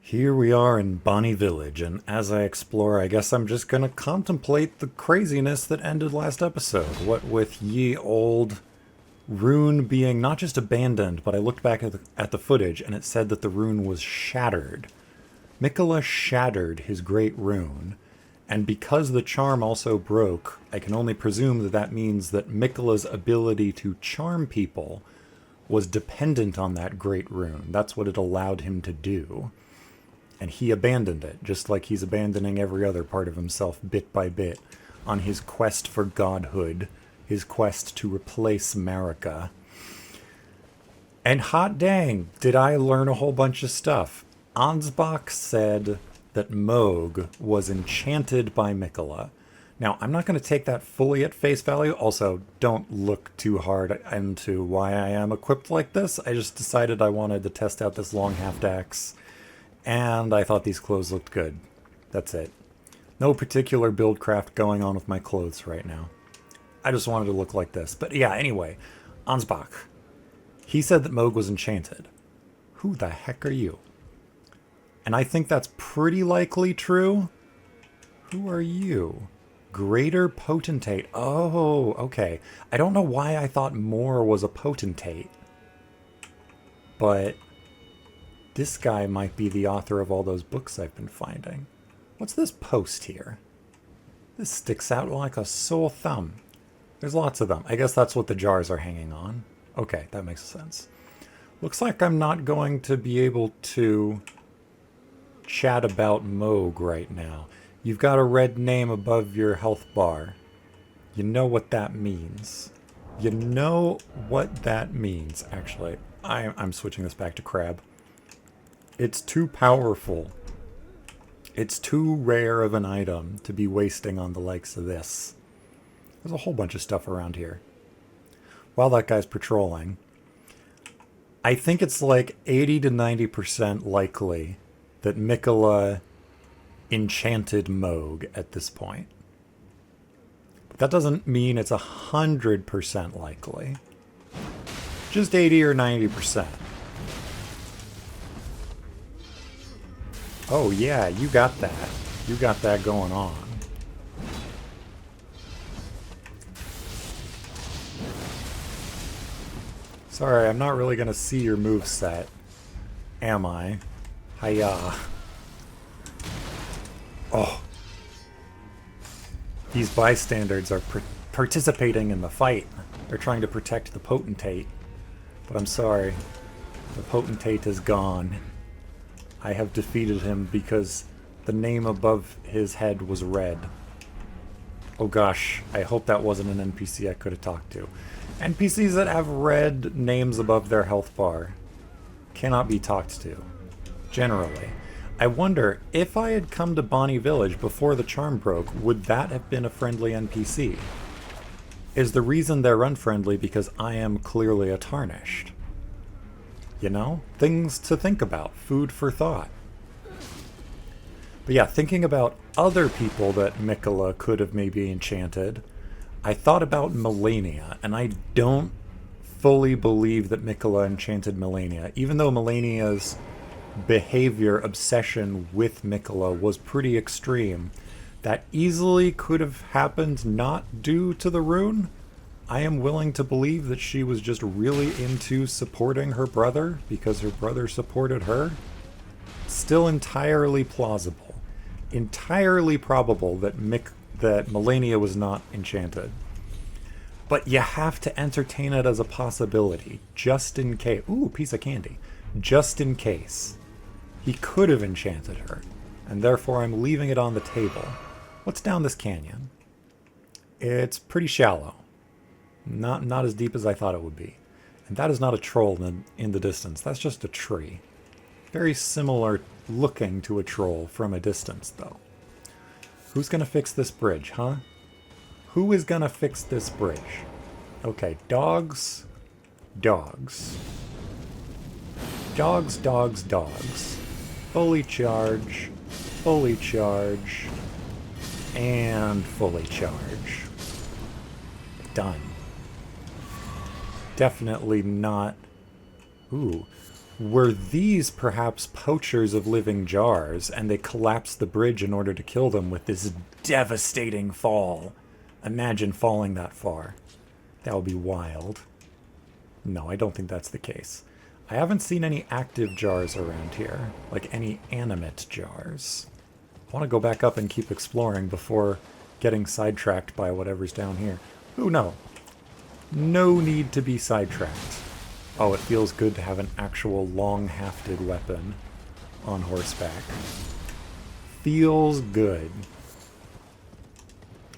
Here we are in Bonny Village, and as I explore, I guess I'm just gonna contemplate the craziness that ended last episode. What with ye old rune being not just abandoned, but I looked back at the footage and it said that the rune was shattered. Mikola shattered his great rune, and because the charm also broke, I can only presume that that means that Mikola's ability to charm people was dependent on that great rune. That's what it allowed him to do. And he abandoned it, just like he's abandoning every other part of himself bit by bit on his quest for godhood, his quest to replace Marika. And hot dang, did I learn a whole bunch of stuff. Ansbach said that Moog was enchanted by Mikola. Now, I'm not going to take that fully at face value. Also, don't look too hard into why I am equipped like this. I just decided I wanted to test out this long half-axe. And I thought these clothes looked good. That's it. No particular build craft going on with my clothes right now. I just wanted to look like this. But yeah, anyway, Ansbach. He said that Moog was enchanted. Who the heck are you? And I think that's pretty likely true. Who are you? Greater Potentate. Oh, okay. I don't know why I thought Moore was a potentate. But this guy might be the author of all those books I've been finding. What's this post here? This sticks out like a sore thumb. There's lots of them. I guess that's what the jars are hanging on. Okay, that makes sense. Looks like I'm not going to be able to chat about Moog right now. You've got a red name above your health bar. You know what that means. You know what that means, actually. I'm switching this back to crab. It's too powerful. It's too rare of an item to be wasting on the likes of this. There's a whole bunch of stuff around here. While that guy's patrolling, I think it's like 80 to 90% likely that Mikola enchanted Moog at this point. But that doesn't mean it's 100% likely. Just 80 or 90%. Oh yeah, you got that. You got that going on. Sorry, I'm not really gonna see your moveset. Am I? Hiya. Oh. These bystanders are participating in the fight. They're trying to protect the potentate. But I'm sorry. The potentate is gone. I have defeated him because the name above his head was red. Oh gosh, I hope that wasn't an NPC I could have talked to. NPCs that have red names above their health bar cannot be talked to, generally. I wonder, if I had come to Bonny Village before the charm broke, would that have been a friendly NPC? Is the reason they're unfriendly because I am clearly a tarnished? You know? Things to think about. Food for thought. But yeah, thinking about other people that Mikola could have maybe enchanted, I thought about Melania, and I don't fully believe that Mikola enchanted Melania, even though Melania's behavior, obsession with Mikola was pretty extreme. That easily could have happened not due to the rune. I am willing to believe that she was just really into supporting her brother because her brother supported her. Still entirely plausible. Entirely probable that Melania was not enchanted. But you have to entertain it as a possibility, just in case. Ooh, piece of candy. Just in case. He could have enchanted her, and therefore I'm leaving it on the table. What's down this canyon? It's pretty shallow. Not as deep as I thought it would be. And that is not a troll in the distance. That's just a tree. Very similar looking to a troll from a distance, though. Who's going to fix this bridge, huh? Who is going to fix this bridge? Okay, dogs. Dogs. Dogs, dogs, dogs. Fully charge. Fully charge. And fully charge. Done. Definitely not. Ooh. Were these perhaps poachers of living jars, and they collapsed the bridge in order to kill them with this devastating fall? Imagine falling that far. That would be wild. No, I don't think that's the case. I haven't seen any active jars around here, like any animate jars. I want to go back up and keep exploring before getting sidetracked by whatever's down here. Ooh, no. No need to be sidetracked. Oh, it feels good to have an actual long-hafted weapon on horseback. Feels good.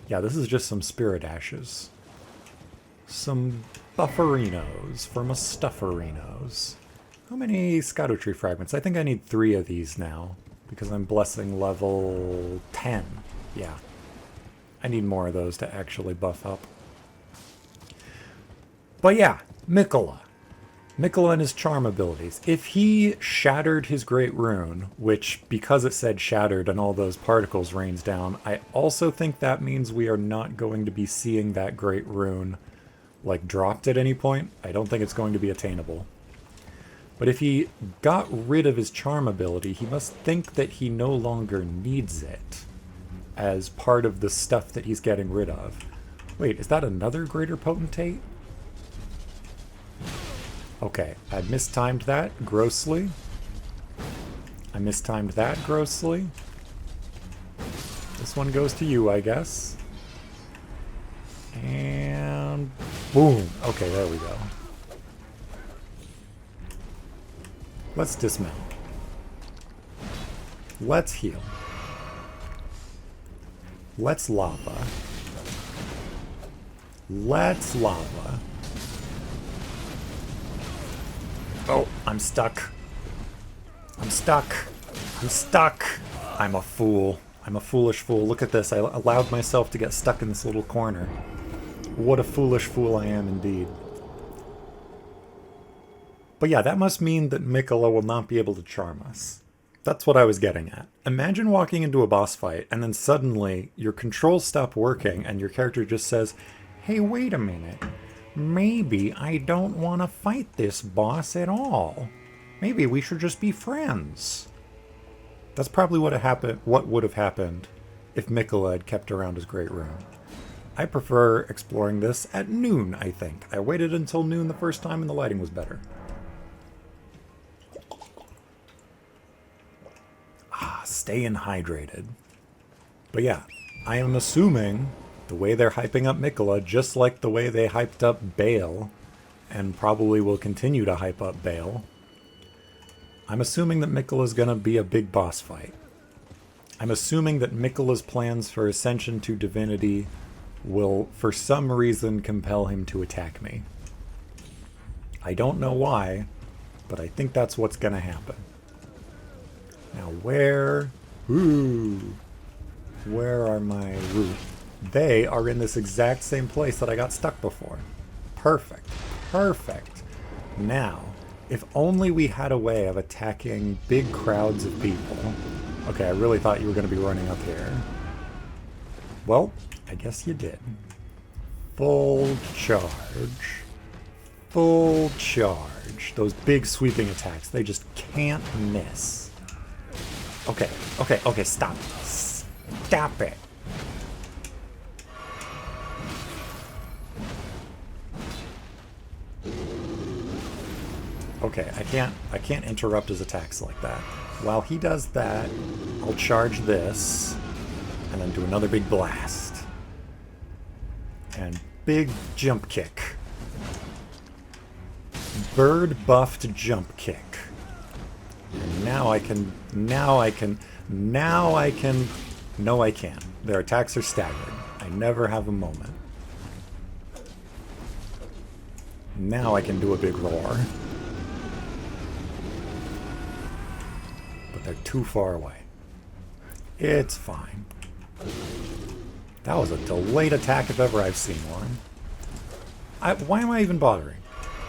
Yeah, this is just some spirit ashes. Some bufferinos from a stufferinos. How many Scadutree fragments? I think I need 3 of these now, because I'm blessing level 10. Yeah. I need more of those to actually buff up. But yeah, Mikola. Mikola and his charm abilities. If he shattered his Great Rune, which, because it said shattered and all those particles rains down, I also think that means we are not going to be seeing that Great Rune, like, dropped at any point. I don't think it's going to be attainable. But if he got rid of his charm ability, he must think that he no longer needs it as part of the stuff that he's getting rid of. Wait, is that another Greater Potentate? Okay, I mistimed that grossly. This one goes to you, I guess. And boom. Okay, there we go. Let's dismount. Let's heal. Let's lava. Let's lava. Oh, I'm stuck. I'm stuck. I'm stuck. I'm a fool. I'm a foolish fool. Look at this. I allowed myself to get stuck in this little corner. What a foolish fool I am indeed. But yeah, that must mean that Mikola will not be able to charm us. That's what I was getting at. Imagine walking into a boss fight and then suddenly your controls stop working and your character just says, "Hey, wait a minute. Maybe I don't want to fight this boss at all. Maybe we should just be friends." That's probably what would have happened if Mikola had kept around his Great Rune. I prefer exploring this at noon, I think. I waited until noon the first time and the lighting was better. Staying hydrated. But yeah, I am assuming the way they're hyping up Mikola, just like the way they hyped up Bale, and probably will continue to hype up Bale, I'm assuming that Mikola's gonna be a big boss fight. I'm assuming that Mikola's plans for ascension to divinity will, for some reason, compel him to attack me. I don't know why, but I think that's what's gonna happen. Now where are my root? They are in this exact same place that I got stuck before. Perfect. Perfect. Now, if only we had a way of attacking big crowds of people. Okay, I really thought you were going to be running up here. Well, I guess you did. Full charge. Full charge. Those big sweeping attacks, they just can't miss. Okay, stop. Stop it. Okay, I can't interrupt his attacks like that. While he does that, I'll charge this, and then do another big blast. And big jump kick. Bird buffed jump kick. And no, I can't. Their attacks are staggered. I never have a moment. Now I can do a big roar. But they're too far away. It's fine. That was a delayed attack if ever I've seen one. Why am I even bothering?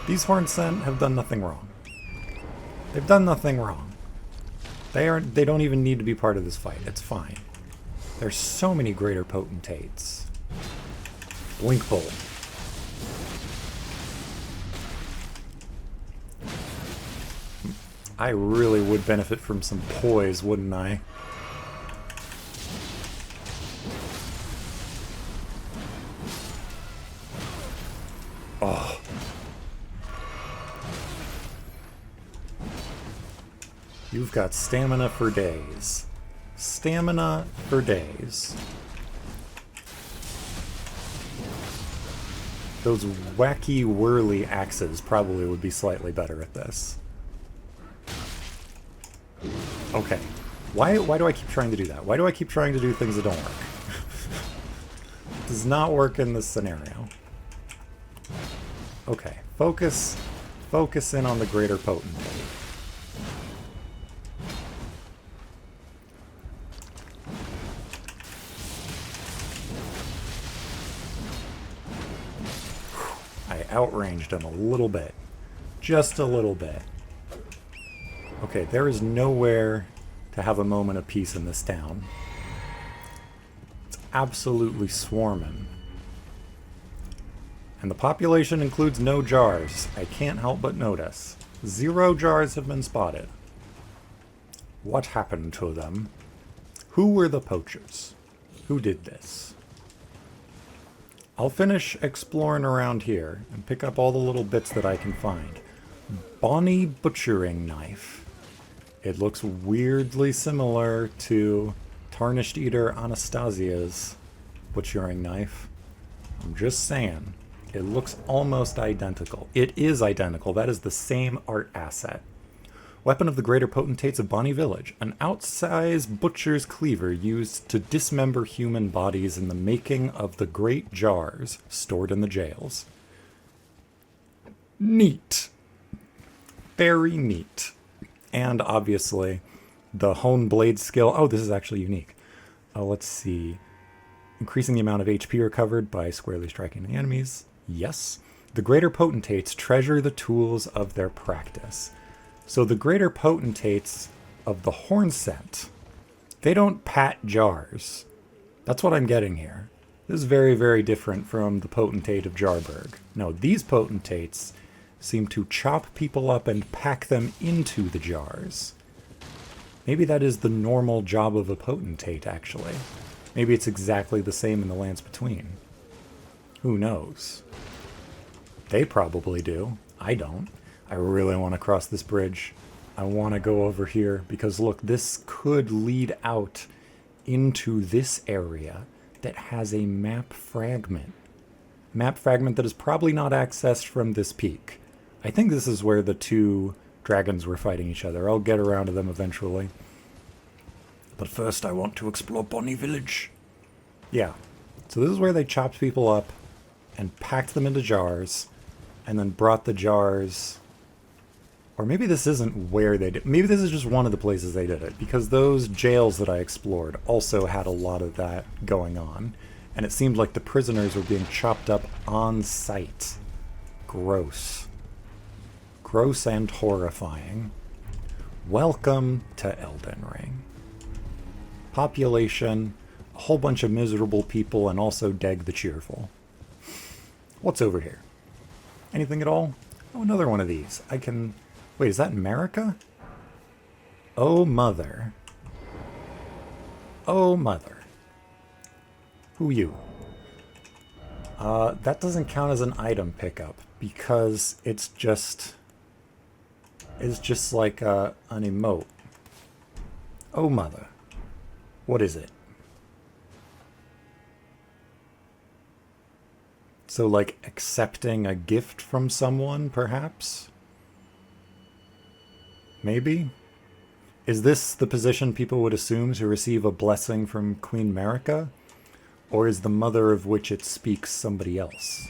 These Horned Scent have done nothing wrong. They've done nothing wrong. They don't even need to be part of this fight. It's fine. There's so many greater potentates. Blink Bolt. I really would benefit from some poise, wouldn't I? Oh. You've got stamina for days. Stamina for days. Those wacky whirly axes probably would be slightly better at this. Okay. Why do I keep trying to do that? Why do I keep trying to do things that don't work? It does not work in this scenario. Okay. Focus in on the greater potentate. I outranged him a little bit. Just a little bit. Okay, there is nowhere to have a moment of peace in this town. It's absolutely swarming. And the population includes no jars. I can't help but notice. 0 jars have been spotted. What happened to them? Who were the poachers? Who did this? I'll finish exploring around here and pick up all the little bits that I can find. Bonny butchering knife. It looks weirdly similar to Tarnished Eater Anastasia's butchering knife. I'm just saying. It looks almost identical. It is identical. That is the same art asset. Weapon of the Greater Potentates of Bonny Village. An outsized butcher's cleaver used to dismember human bodies in the making of the great jars stored in the jails. Neat. Very neat. And obviously, the Hone Blade skill. Oh, this is actually unique. Let's see. Increasing the amount of HP recovered by squarely striking the enemies. Yes. The Greater Potentates treasure the tools of their practice. So the Greater Potentates of the Horn Scent, they don't pat jars. That's what I'm getting here. This is very, very different from the Potentate of Jarburg. No, these Potentates seem to chop people up and pack them into the jars. Maybe that is the normal job of a Potentate, actually. Maybe it's exactly the same in the lands between. Who knows? They probably do. I don't. I really want to cross this bridge. I want to go over here because look, this could lead out into this area that has a map fragment. Map fragment that is probably not accessed from this peak. I think this is where the 2 dragons were fighting each other. I'll get around to them eventually. But first I want to explore Bonny Village. Yeah. So this is where they chopped people up and packed them into jars and then brought the jars... Or maybe this isn't where they did. Maybe this is just one of the places they did it, because those jails that I explored also had a lot of that going on, and it seemed like the prisoners were being chopped up on site. Gross. Gross and horrifying. Welcome to Elden Ring. Population, a whole bunch of miserable people, and also Deg the Cheerful. What's over here? Anything at all? Oh, another one of these. I can... Wait, is that America? Oh, mother. Oh, mother. Who you? That doesn't count as an item pickup because it's just like an emote. Oh, mother. What is it? So, like, accepting a gift from someone, perhaps? Maybe? Is this the position people would assume to receive a blessing from Queen Marika? Or is the mother of which it speaks somebody else?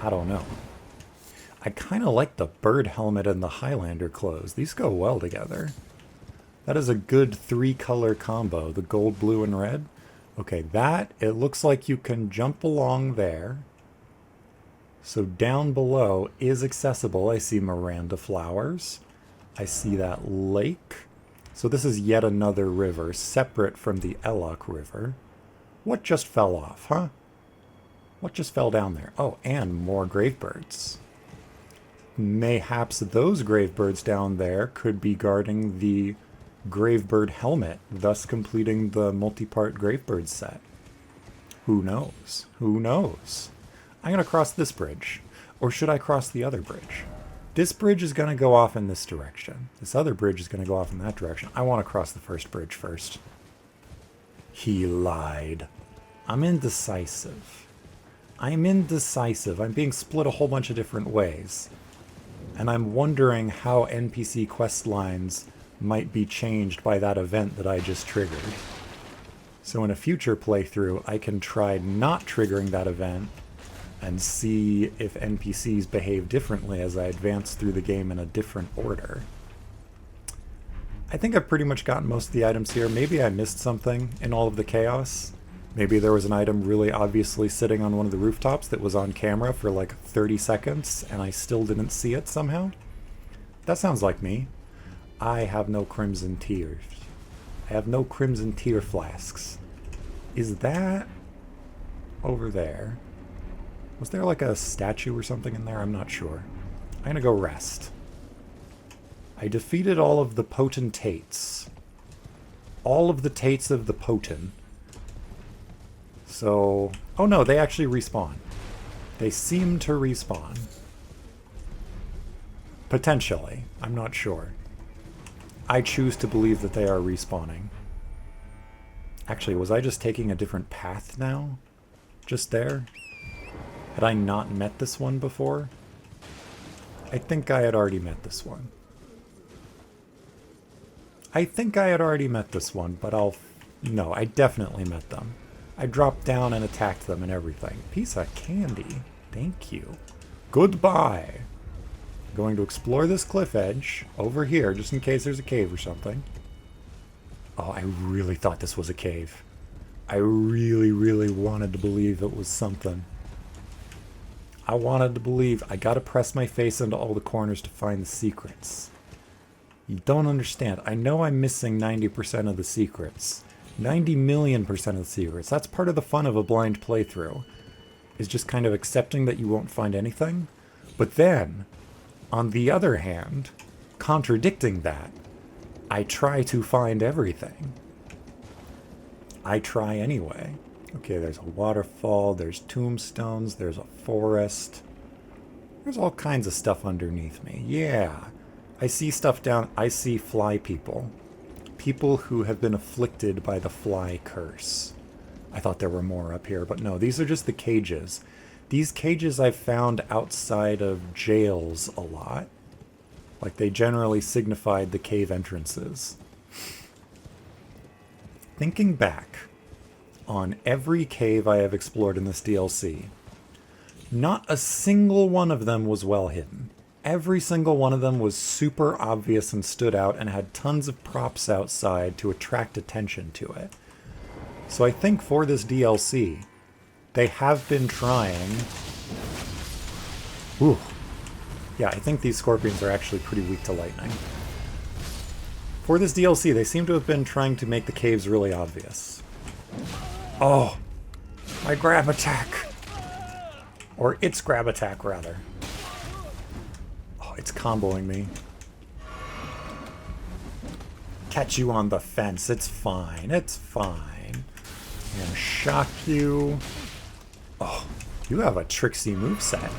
I don't know. I kind of like the bird helmet and the Highlander clothes. These go well together. That is a good 3-color combo. The gold, blue, and red. Okay, that, it looks like you can jump along there. So down below is accessible. I see Miranda flowers. I see that lake. So this is yet another river, separate from the Elok River. What just fell off, huh? What just fell down there? Oh, and more gravebirds. mayhaps those gravebirds down there could be guarding the gravebird helmet, thus completing the multi-part gravebird set. Who knows? Who knows? I'm going to cross this bridge. Or should I cross the other bridge? This bridge is going to go off in this direction. This other bridge is going to go off in that direction. I want to cross the first bridge first. He lied. I'm indecisive. I'm being split a whole bunch of different ways. And I'm wondering how NPC quest lines might be changed by that event that I just triggered. So in a future playthrough, I can try not triggering that event and see if NPCs behave differently as I advance through the game in a different order. I think I've pretty much gotten most of the items here. Maybe I missed something in all of the chaos. Maybe there was an item really obviously sitting on one of the rooftops that was on camera for like 30 seconds and I still didn't see it somehow. That sounds like me. I have no crimson tears. I have no crimson tear flasks. Is that over there? Was there like a statue or something in there? I'm not sure. I'm gonna go rest. I defeated all of the potentates. All of the tates of the potent. So... oh no, they actually respawn. They seem to respawn. Potentially. I'm not sure. I choose to believe that they are respawning. Actually, was I just taking a different path now? Just there? Had I not met this one before? I think I had already met this one. But no, I definitely met them. I dropped down and attacked them and everything. Piece of candy. Thank you. Goodbye. Going to explore this cliff edge over here, just in case there's a cave or something. Oh, I really thought this was a cave. I really, really wanted to believe it was something. I wanted to believe. I gotta press my face into all the corners to find the secrets. You don't understand. I know I'm missing 90% of the secrets. 90,000,000% of the secrets. That's part of the fun of a blind playthrough. Is just kind of accepting that you won't find anything. But then... on the other hand, contradicting that, I try to find everything. I try anyway. Okay, there's a waterfall, there's tombstones, there's a forest. There's all kinds of stuff underneath me. Yeah. I see stuff down. I see fly people. People who have been afflicted by the fly curse. I thought there were more up here, but no, these are just the cages. These cages I've found outside of jails a lot. Like, they generally signified the cave entrances. Thinking back on every cave I have explored in this DLC, not a single one of them was well hidden. Every single one of them was super obvious and stood out and had tons of props outside to attract attention to it. So I think for this DLC, they have been trying... Ooh. Yeah, I think these scorpions are actually pretty weak to lightning. For this DLC, they seem to have been trying to make the caves really obvious. Oh! My grab attack! Or its grab attack, rather. Oh, it's comboing me. Catch you on the fence. It's fine. It's fine. And shock you. Oh, you have a tricksy moveset.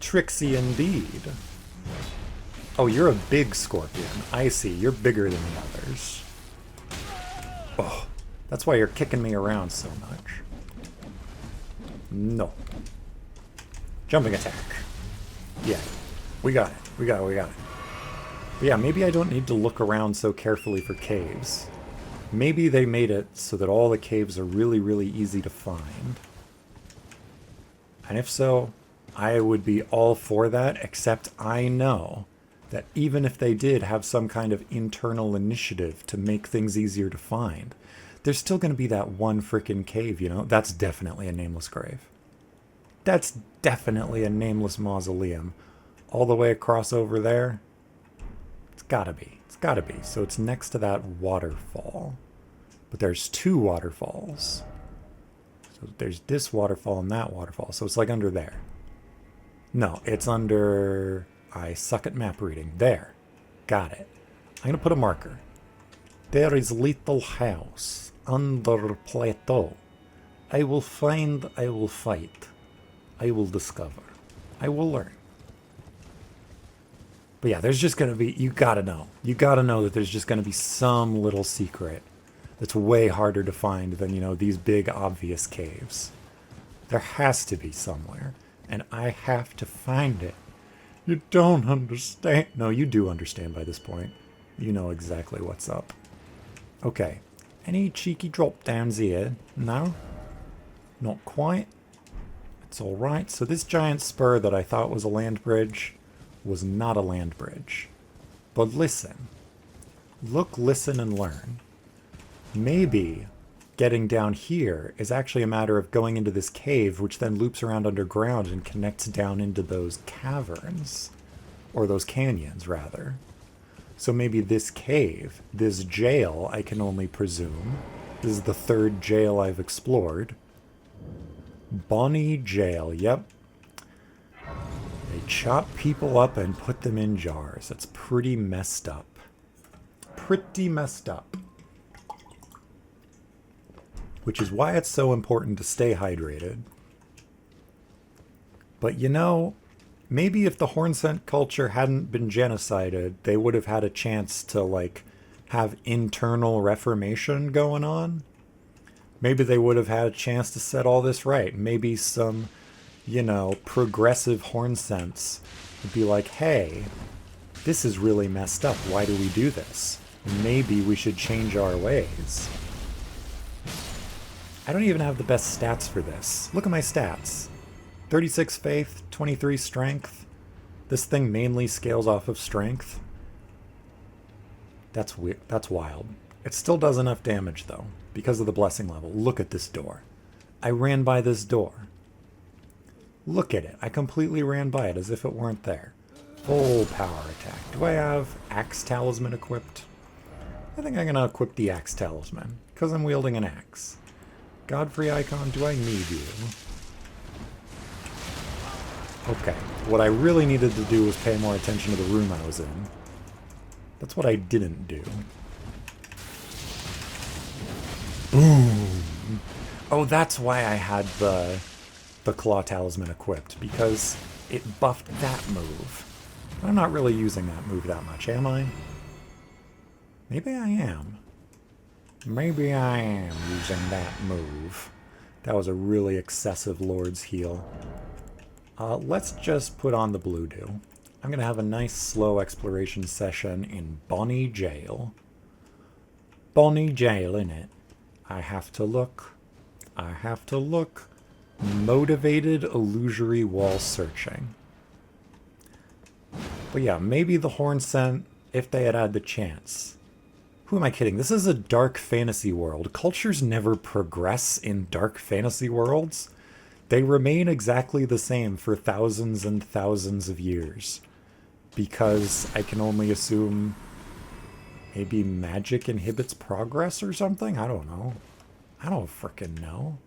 Tricksy indeed. Oh, you're a big scorpion. I see. You're bigger than the others. Oh, that's why you're kicking me around so much. No. Jumping attack. Yeah. We got it. We got it. We got it. But yeah, maybe I don't need to look around so carefully for caves. Maybe they made it so that all the caves are really, really easy to find. And if so, I would be all for that, except I know that even if they did have some kind of internal initiative to make things easier to find, there's still going to be that one frickin' cave, you know? That's definitely a nameless grave. That's definitely a nameless mausoleum. All the way across over there. It's gotta be. It's gotta be. So it's next to that waterfall. But there's two waterfalls. So there's this waterfall and that waterfall. So it's like under there. No, it's under... I suck at map reading. There. Got it. I'm going to put a marker. There is little house under plateau. I will find, I will fight. I will discover. I will learn. But yeah, there's just going to be... You got to know. You got to know that there's just going to be some little secret that's way harder to find than, you know, these big obvious caves. There has to be somewhere. And I have to find it. You don't understand. No, you do understand by this point. You know exactly what's up. Okay. Any cheeky drop downs here? No? Not quite. It's alright. So this giant spur that I thought was a land bridge was not a land bridge. But listen. Look, listen, and learn. Maybe getting down here is actually a matter of going into this cave, which then loops around underground and connects down into those caverns. Or those canyons, rather. So maybe this cave, this jail, I can only presume. This is the third jail I've explored. Bonny Jail, yep. They chop people up and put them in jars. That's pretty messed up. Pretty messed up. Which is why it's so important to stay hydrated. But you know, maybe if the Hornsent culture hadn't been genocided, they would have had a chance to, like, have internal reformation going on. Maybe they would have had a chance to set all this right. Maybe some, you know, progressive Hornsents would be like, hey, this is really messed up. Why do we do this? Maybe we should change our ways. I don't even have the best stats for this. Look at my stats. 36 faith, 23 strength. This thing mainly scales off of strength. That's weird. That's wild. It still does enough damage, though, because of the blessing level. Look at this door. I ran by this door. Look at it. I completely ran by it as if it weren't there. Full power attack. Do I have Axe Talisman equipped? I think I'm going to equip the Axe Talisman, because I'm wielding an axe. Godfrey icon, do I need you? Okay, what I really needed to do was pay more attention to the room I was in. That's what I didn't do. Boom! Oh, that's why I had the Claw Talisman equipped, because it buffed that move. But I'm not really using that move that much, am I? Maybe I am. Maybe I am using that move. That was a really excessive Lord's Heal. Let's just put on the Blue Dew. I'm going to have a nice slow exploration session in Bonny Jail. Bonny Jail, innit? I have to look. I have to look. Motivated illusory wall searching. But yeah, maybe the Hornsent, if they had the chance. Who am I kidding? This is a dark fantasy world. Cultures never progress in dark fantasy worlds. They remain exactly the same for thousands and thousands of years. Because I can only assume maybe magic inhibits progress or something? I don't know. I don't frickin' know.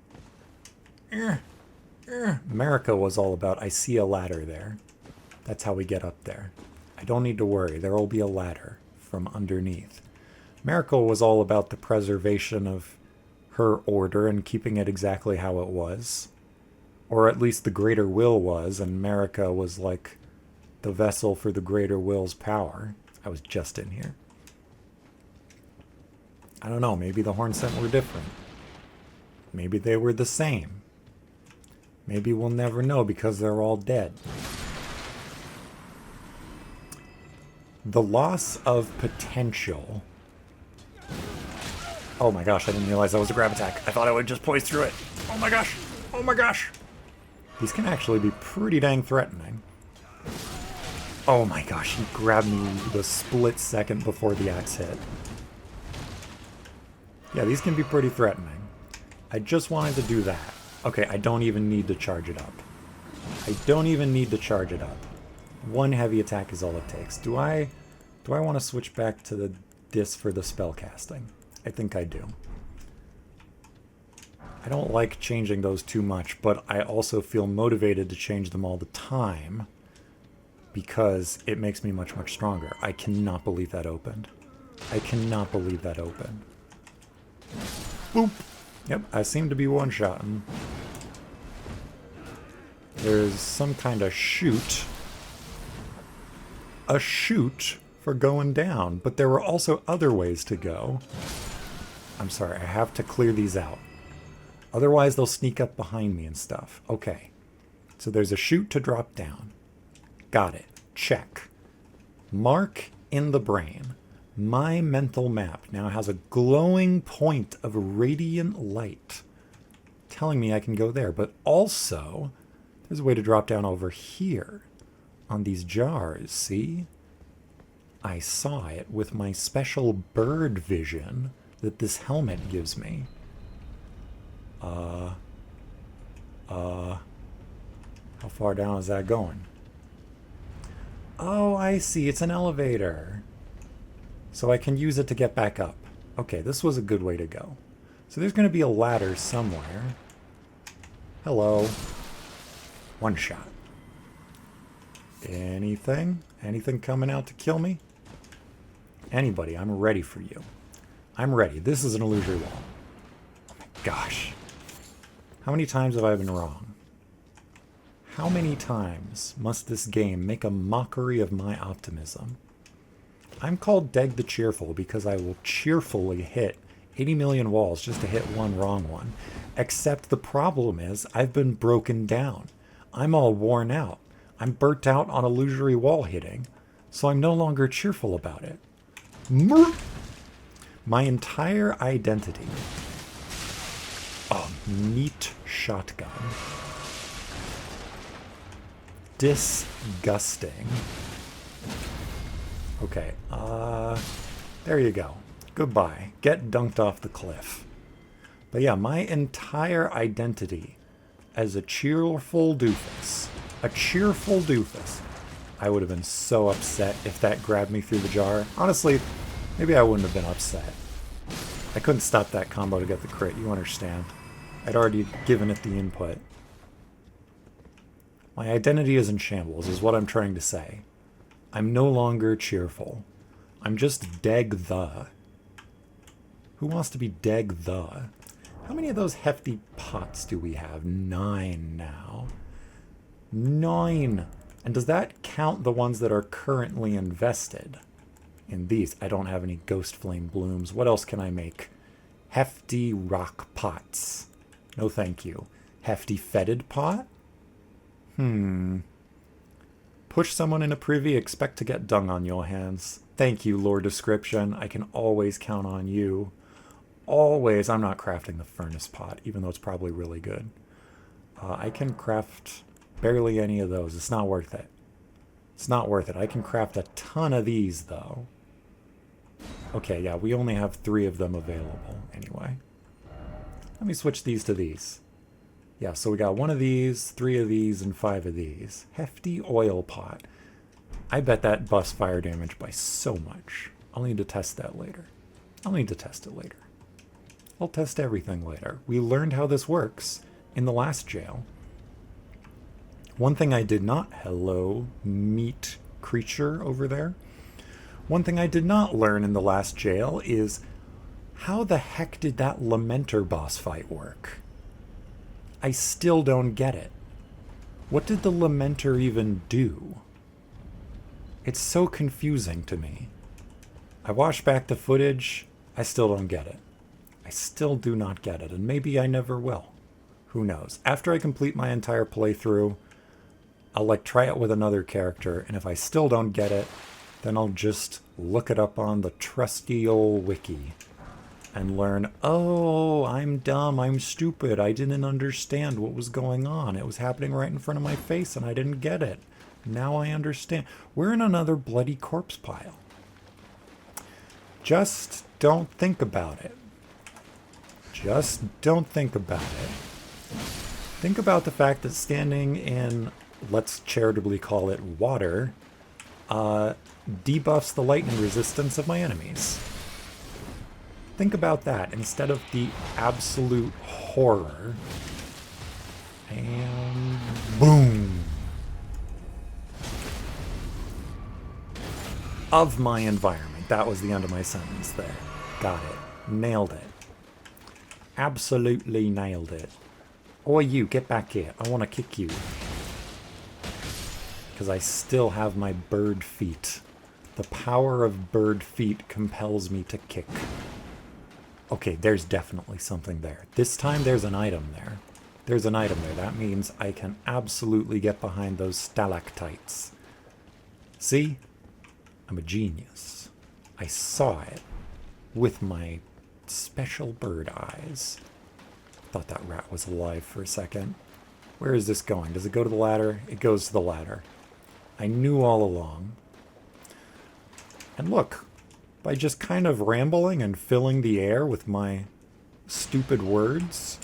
America was all about, I see a ladder there. That's how we get up there. I don't need to worry. There will be a ladder from underneath. America was all about the preservation of her order and keeping it exactly how it was. Or at least the greater will was, and America was like the vessel for the greater will's power. I was just in here. I don't know, maybe the Hornsent were different. Maybe they were the same. Maybe we'll never know because they're all dead. The loss of potential. Oh my gosh, I didn't realize that was a grab attack. I thought I would just poise through it. Oh my gosh! Oh my gosh! These can actually be pretty dang threatening. Oh my gosh, he grabbed me the split second before the axe hit. Yeah, these can be pretty threatening. I just wanted to do that. Okay, I don't even need to charge it up. I don't even need to charge it up. One heavy attack is all it takes. Do I want to switch back to this for the spell casting? I think I do. I don't like changing those too much, but I also feel motivated to change them all the time because it makes me much, much stronger. I cannot believe that opened. I cannot believe that opened. Boop. Yep, I seem to be one-shotting. There's some kind of chute. A chute for going down, but there were also other ways to go. I'm sorry, I have to clear these out. Otherwise, they'll sneak up behind me and stuff. Okay. So there's a chute to drop down. Got it. Check. Mark in the brain. My mental map now has a glowing point of radiant light telling me I can go there. But also, there's a way to drop down over here on these jars. See? I saw it with my special bird vision that this helmet gives me. How far down is that going? Oh, I see. It's an elevator. So I can use it to get back up. Okay, this was a good way to go. So there's going to be a ladder somewhere. Hello. One shot. Anything? Anything coming out to kill me? Anybody, I'm ready for you. I'm ready. This is an illusory wall. Oh my gosh. How many times have I been wrong? How many times must this game make a mockery of my optimism? I'm called Deg the Cheerful because I will cheerfully hit 80 million walls just to hit one wrong one. Except the problem is I've been broken down. I'm all worn out. I'm burnt out on illusory wall hitting, so I'm no longer cheerful about it. My entire identity. A meat shotgun. Disgusting. Okay, there you go. Goodbye. Get dunked off the cliff. But yeah, my entire identity as a cheerful doofus. A cheerful doofus. I would have been so upset if that grabbed me through the jar. Honestly, maybe I wouldn't have been upset. I couldn't stop that combo to get the crit, you understand. I'd already given it the input. My identity is in shambles, is what I'm trying to say. I'm no longer cheerful. I'm just Deg the. Who wants to be Deg the? How many of those hefty pots do we have? 9 now. 9! And does that count the ones that are currently invested in these? I don't have any ghost flame blooms. What else can I make? Hefty rock pots. No thank you. Hefty fetid pot? Push someone in a privy, expect to get dung on your hands. Thank you, lore description. I can always count on you. Always. I'm not crafting the furnace pot, even though it's probably really good. I can craft barely any of those. It's not worth it. It's not worth it. I can craft a ton of these, though. Okay, yeah, we only have 3 of them available, anyway. Let me switch these to these. Yeah, so we got 1 of these, 3 of these, and 5 of these. Hefty oil pot. I bet that buffs fire damage by so much. I'll need to test that later. I'll need to test it later. I'll test everything later. We learned how this works in the last jail. One thing I did not... Hello, meat creature over there. One thing I did not learn in the last jail is how the heck did that Lamenter boss fight work? I still don't get it. What did the Lamenter even do? It's so confusing to me. I watched back the footage. I still don't get it. I still do not get it, and maybe I never will. Who knows? After I complete my entire playthrough, I'll try it with another character, and if I still don't get it, then I'll just look it up on the trusty old wiki and learn, oh, I'm dumb, I'm stupid, I didn't understand what was going on. It was happening right in front of my face and I didn't get it. Now I understand. We're in another bloody corpse pile. Just don't think about it. Just don't think about it. Think about the fact that standing in, let's charitably call it water, debuffs the lightning resistance of my enemies. Think about that instead of the absolute horror. And boom! Of my environment. That was the end of my sentence there. Got it. Nailed it. Absolutely nailed it. Or you, get back here. I want to kick you. Because I still have my bird feet. The power of bird feet compels me to kick. Okay, there's definitely something there. This time there's an item there. There's an item there. That means I can absolutely get behind those stalactites. See? I'm a genius. I saw it with my special bird eyes. Thought that rat was alive for a second. Where is this going? Does it go to the ladder? It goes to the ladder. I knew all along. And look, by just kind of rambling and filling the air with my stupid words.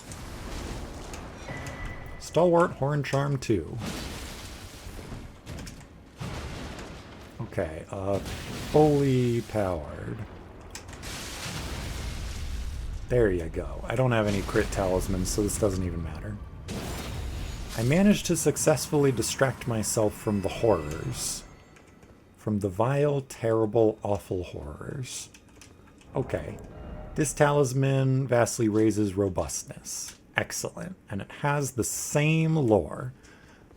Stalwart Horn Charm 2. Okay, fully powered. There you go. I don't have any crit talismans, so this doesn't even matter. I managed to successfully distract myself from the horrors. From the vile, terrible, awful horrors. Okay. This talisman vastly raises robustness. Excellent. And it has the same lore.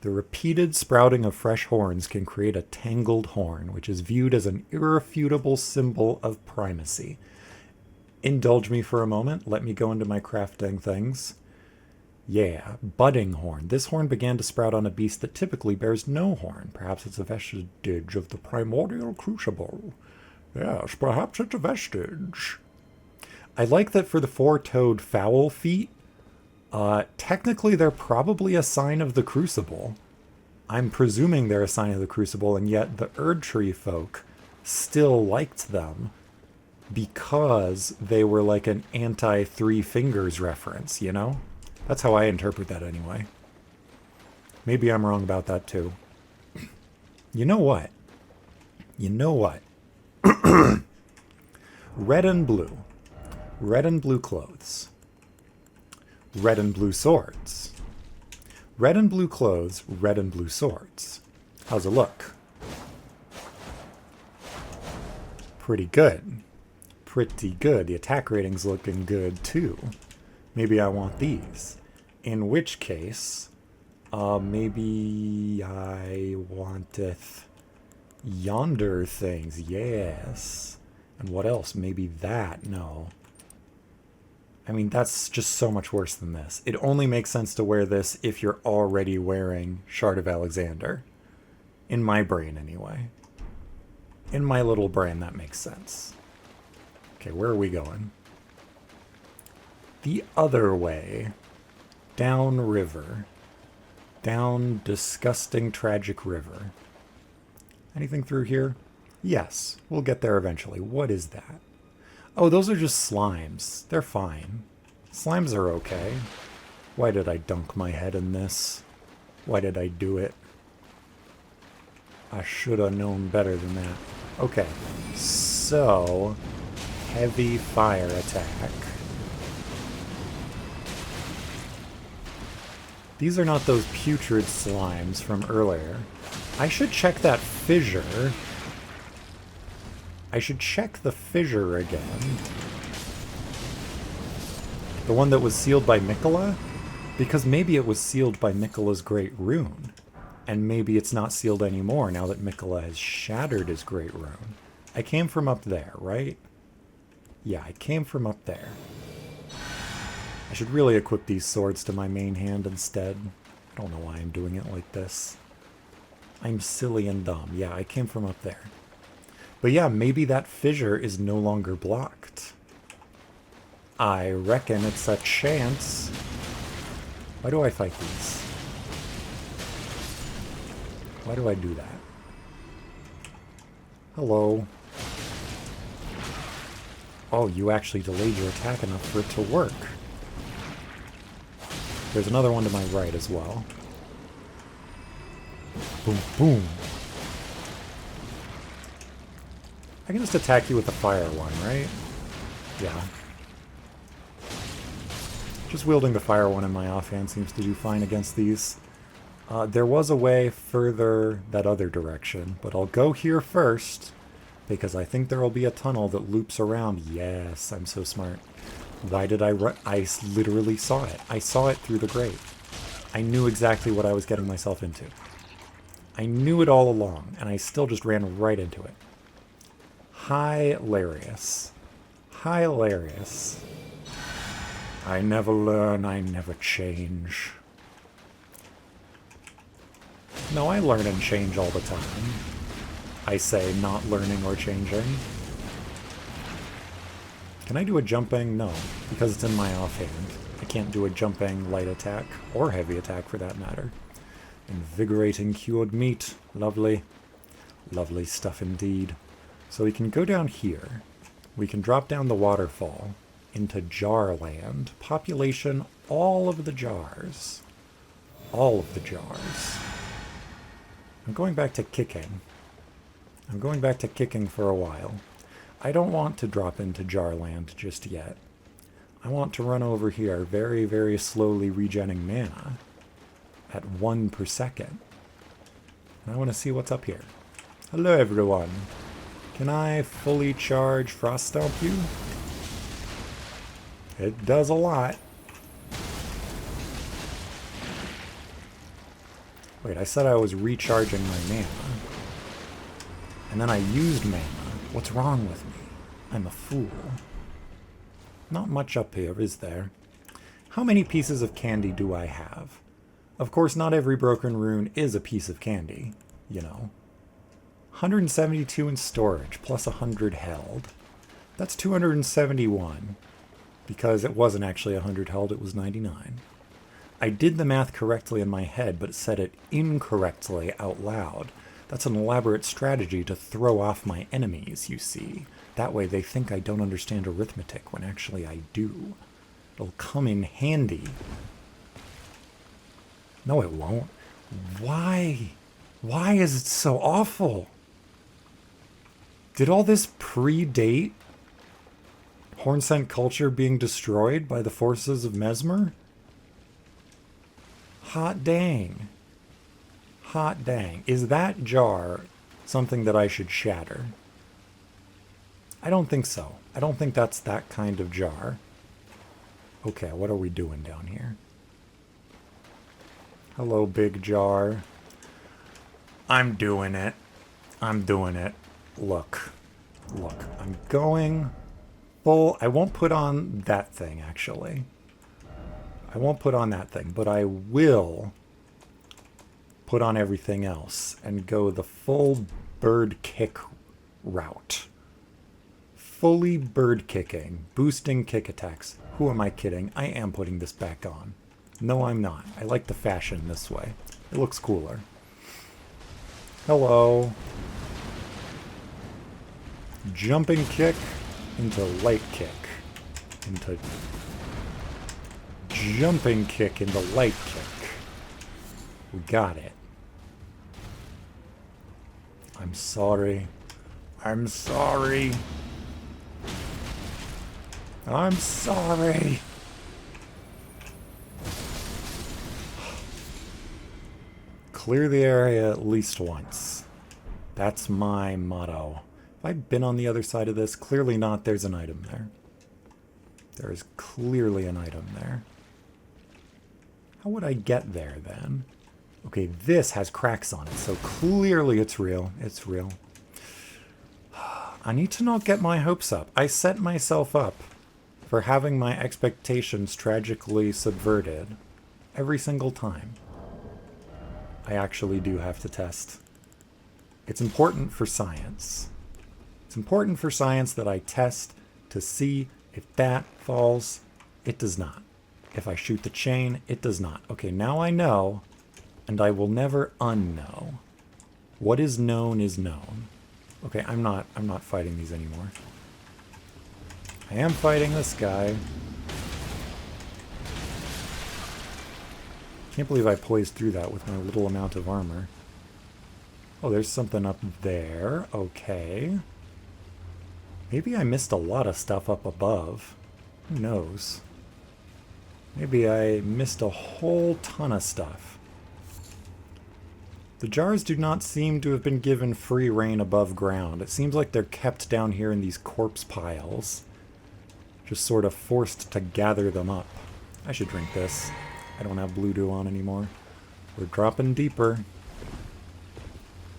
The repeated sprouting of fresh horns can create a tangled horn, which is viewed as an irrefutable symbol of primacy. Indulge me for a moment. Let me go into my crafting things. Yeah, budding horn. This horn began to sprout on a beast that typically bears no horn. Perhaps it's a vestige of the primordial crucible. Yes, perhaps it's a vestige. I like that for the four-toed fowl feet, technically they're probably a sign of the crucible. I'm presuming they're a sign of the crucible, and yet the ERDTREE folk still liked them because they were like an anti-three fingers reference, you know? That's how I interpret that anyway. Maybe I'm wrong about that too. You know what? You know what? Red and blue. Red and blue clothes. Red and blue swords. Red and blue clothes, red and blue swords. How's it look? Pretty good. Pretty good. The attack rating's looking good too. Maybe I want these. In which case, maybe I wanteth yonder things. Yes. And what else? Maybe that. No. I mean, that's just so much worse than this. It only makes sense to wear this if you're already wearing Shard of Alexander. In my brain, anyway. In my little brain, that makes sense. Okay, where are we going? The other way. Down river. Down disgusting, tragic river. Anything through here? Yes, we'll get there eventually. What is that? Oh, those are just slimes. They're fine. Slimes are okay. Why did I dunk my head in this? Why did I do it? I should have known better than that. Okay, so heavy fire attack. These are not those putrid slimes from earlier. I should check that fissure. I should check the fissure again. The one that was sealed by Mikola? Because maybe it was sealed by Mikola's Great Rune. And maybe it's not sealed anymore now that Mikola has shattered his Great Rune. I came from up there, right? Yeah, I came from up there. I should really equip these swords to my main hand instead. I don't know why I'm doing it like this. I'm silly and dumb. Yeah, I came from up there. But yeah, maybe that fissure is no longer blocked. I reckon it's a chance. Why do I fight these? Why do I do that? Hello. Oh, you actually delayed your attack enough for it to work. There's another one to my right as well. Boom, boom. I can just attack you with the fire one, right? Yeah. Just wielding the fire one in my offhand seems to do fine against these. There was a way further that other direction, but I'll go here first, because I think there will be a tunnel that loops around. Yes, I'm so smart. Why did I run? I literally saw it. I saw it through the grate. I knew exactly what I was getting myself into. I knew it all along, and I still just ran right into it. Hilarious. Hilarious. I never learn, I never change. No, I learn and change all the time. I say not learning or changing. Can I do a jumping? No, because it's in my offhand. I can't do a jumping light attack, or heavy attack for that matter. Invigorating cured meat. Lovely. Lovely stuff indeed. So we can go down here. We can drop down the waterfall into jar land. Population, all of the jars. All of the jars. I'm going back to kicking. I'm going back to kicking for a while. I don't want to drop into jar land just yet. I want to run over here very, very slowly regenning mana at 1 per second. And I want to see what's up here. Hello everyone. Can I fully charge Frost Stomp you? It does a lot. Wait, I said I was recharging my mana. And then I used mana. What's wrong with me? I'm a fool. Not much up here, is there? How many pieces of candy do I have? Of course, not every broken rune is a piece of candy, you know. 172 in storage, plus 100 held. That's 271. Because it wasn't actually 100 held, it was 99. I did the math correctly in my head, but said it incorrectly out loud. That's an elaborate strategy to throw off my enemies, you see. That way they think I don't understand arithmetic, when actually I do. It'll come in handy. No, it won't. Why? Why is it so awful? Did all this predate Hornsent culture being destroyed by the forces of Mesmer? Hot dang. Hot dang. Is that jar something that I should shatter? I don't think so. I don't think that's that kind of jar. Okay, what are we doing down here? Hello, big jar. I'm doing it. I'm doing it. Look. Look. I'm going full. I won't put on that thing, actually. I won't put on that thing, but I will put on everything else and go the full bird kick route. Fully bird kicking, boosting kick attacks. Who am I kidding? I am putting this back on. No, I'm not. I like the fashion this way. It looks cooler. Hello. Jumping kick into light kick. Into jumping kick into light kick. We got it. I'm sorry. I'm sorry. I'm sorry. Clear the area at least once. That's my motto. Have I been on the other side of this? Clearly not. There's an item there. There is clearly an item there. How would I get there then? Okay, this has cracks on it, so clearly it's real. It's real. I need to not get my hopes up. I set myself up for having my expectations tragically subverted every single time. I actually do have to test. It's important for science. It's important for science that I test to see if that falls. It does not. If I shoot the chain, it does not. Okay, now I know, and I will never unknow. What is known is known. Okay, I'm not fighting these anymore. I am fighting this guy. Can't believe I poised through that with my little amount of armor. Oh, there's something up there. Okay. Maybe I missed a lot of stuff up above. Who knows? Maybe I missed a whole ton of stuff. The jars do not seem to have been given free reign above ground. It seems like they're kept down here in these corpse piles. Just sort of forced to gather them up. I should drink this. I don't have blue dew on anymore. We're dropping deeper.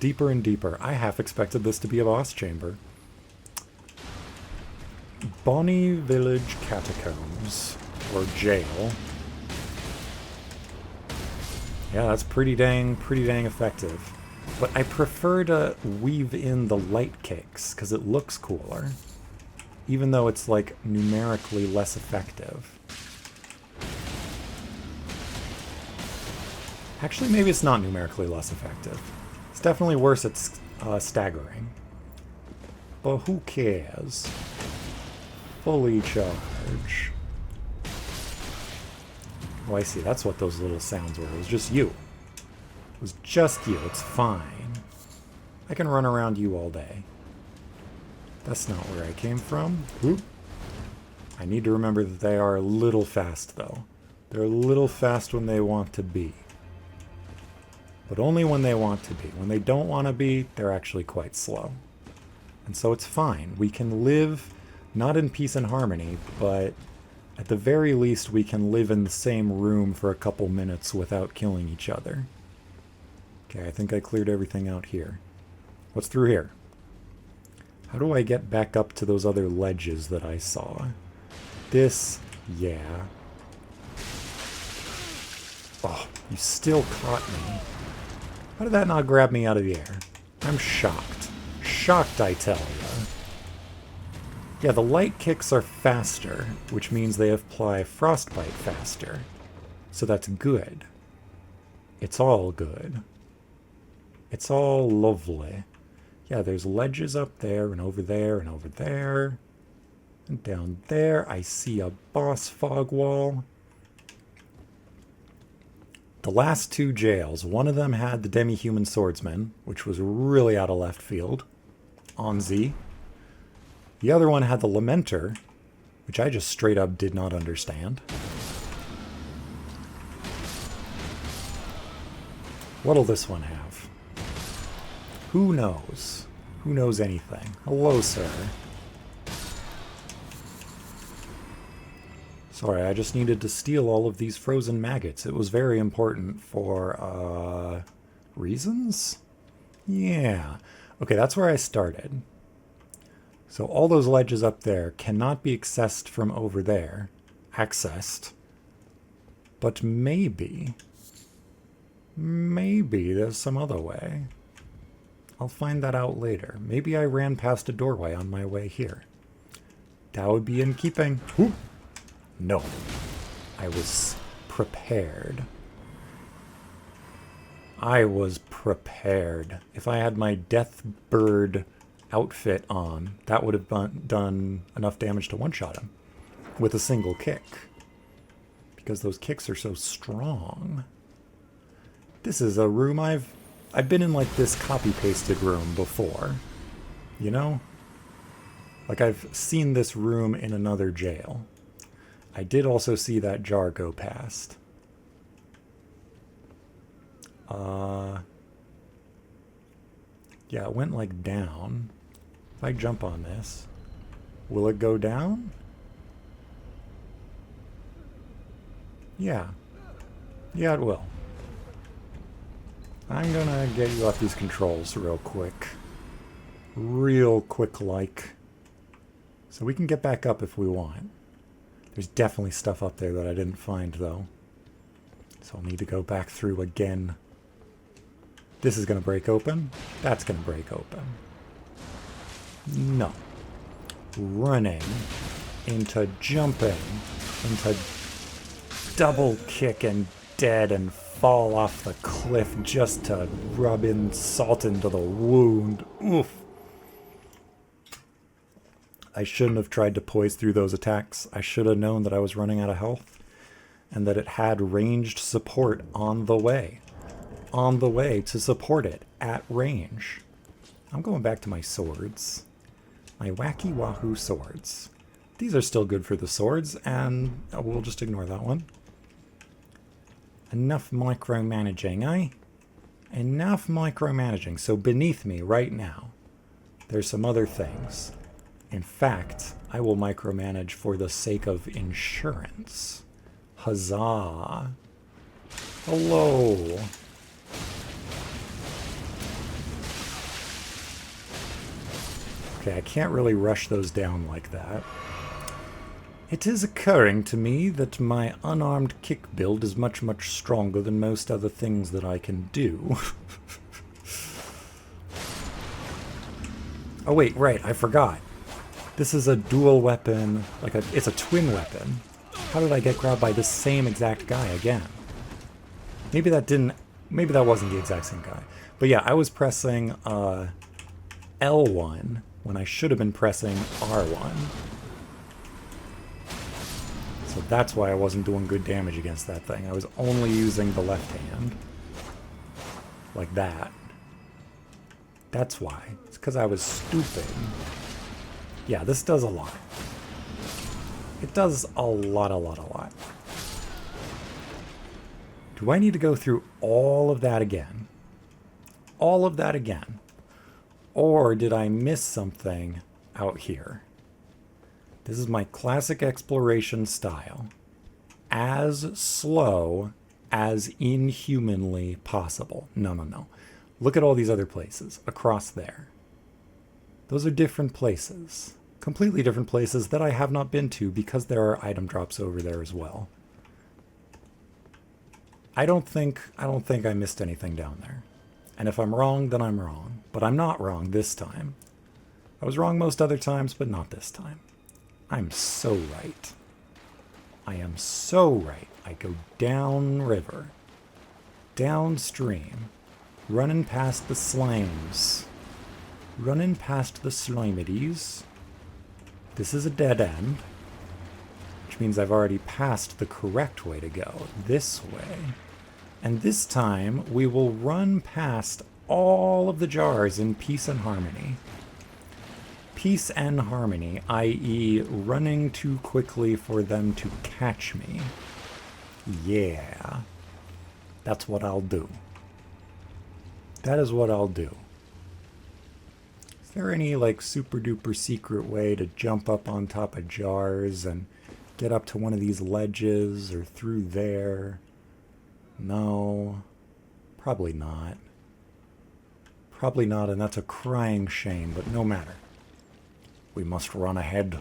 Deeper and deeper. I half expected this to be a boss chamber. Bonny Village Catacombs. Or jail. Yeah, that's pretty dang effective. But I prefer to weave in the light kicks, because it looks cooler. Even though it's, like, numerically less effective. Actually, maybe it's not numerically less effective. It's definitely worse at staggering. But who cares? Fully charge. Oh, I see. That's what those little sounds were. It was just you. It was just you. It's fine. I can run around you all day. That's not where I came from. Oop. I need to remember that they are a little fast, though. They're a little fast when they want to be. But only when they want to be. When they don't want to be, they're actually quite slow. And so it's fine. We can live not in peace and harmony, but at the very least we can live in the same room for a couple minutes without killing each other. Okay, I think I cleared everything out here. What's through here? How do I get back up to those other ledges that I saw? This, yeah. Oh, you still caught me. How did that not grab me out of the air? I'm shocked. Shocked, I tell ya. Yeah, the light kicks are faster, which means they apply frostbite faster. So that's good. It's all good. It's all lovely. Yeah, there's ledges up there, and over there, and over there. And down there, I see a boss fog wall. The last two jails, one of them had the demi-human swordsman, which was really out of left field, on Z. The other one had the Lamenter, which I just straight up did not understand. What'll this one have? Who knows? Who knows anything? Hello, sir. Sorry, I just needed to steal all of these frozen maggots. It was very important for, reasons? Yeah. Okay, that's where I started. So all those ledges up there cannot be accessed from over there. Accessed. But maybe there's some other way. I'll find that out later. Maybe I ran past a doorway on my way here. That would be in keeping. Whoop. No. I was prepared. I was prepared. If I had my Deathbird outfit on, that would have done enough damage to one-shot him with a single kick. Because those kicks are so strong. This is a room I've been in like this copy-pasted room before. You know? Like I've seen this room in another jail. I did also see that jar go past. Yeah, it went like down. If I jump on this, will it go down? Yeah. Yeah, it will. I'm gonna get you off these controls real quick. Real quick like. So we can get back up if we want. There's definitely stuff up there that I didn't find though. So I'll need to go back through again. This is gonna break open. That's gonna break open. No. Running into jumping into double kick and dead and fall off the cliff just to rub in salt into the wound. Oof. I shouldn't have tried to poise through those attacks. I should have known that I was running out of health and that it had ranged support on the way. On the way to support it at range. I'm going back to my swords. My wacky wahoo swords. These are still good for the swords, and we'll just ignore that one. Enough micromanaging, eh? Enough micromanaging. So beneath me right now, there's some other things. In fact, I will micromanage for the sake of insurance. Huzzah. Hello. Okay, I can't really rush those down like that. It is occurring to me that my unarmed kick build is much, much stronger than most other things that I can do. Oh wait, right, I forgot. This is a dual weapon, it's a twin weapon. How did I get grabbed by this same exact guy again? Maybe that wasn't the exact same guy. But yeah, I was pressing L1 when I should have been pressing R1. So that's why I wasn't doing good damage against that thing. I was only using the left hand. Like that. That's why. It's because I was stupid. Yeah, this does a lot. It does a lot. Do I need to go through all of that again? All of that again? Or did I miss something out here? This is my classic exploration style. As slow as inhumanly possible. No. Look at all these other places across there. Those are different places. Completely different places that I have not been to because there are item drops over there as well. I don't think I missed anything down there. And if I'm wrong, then I'm wrong. But I'm not wrong this time. I was wrong most other times, but not this time. I'm so right. I am so right. I go down river. Downstream. Running past the slimes. Running past the slimities. This is a dead end. Which means I've already passed the correct way to go. This way. And this time, we will run past all of the jars in peace and harmony. Peace and harmony, i.e. running too quickly for them to catch me. Yeah. That's what I'll do. That is what I'll do. Is there any, super duper secret way to jump up on top of jars and get up to one of these ledges or through there? No. Probably not. Probably not, and that's a crying shame, but no matter. We must run ahead.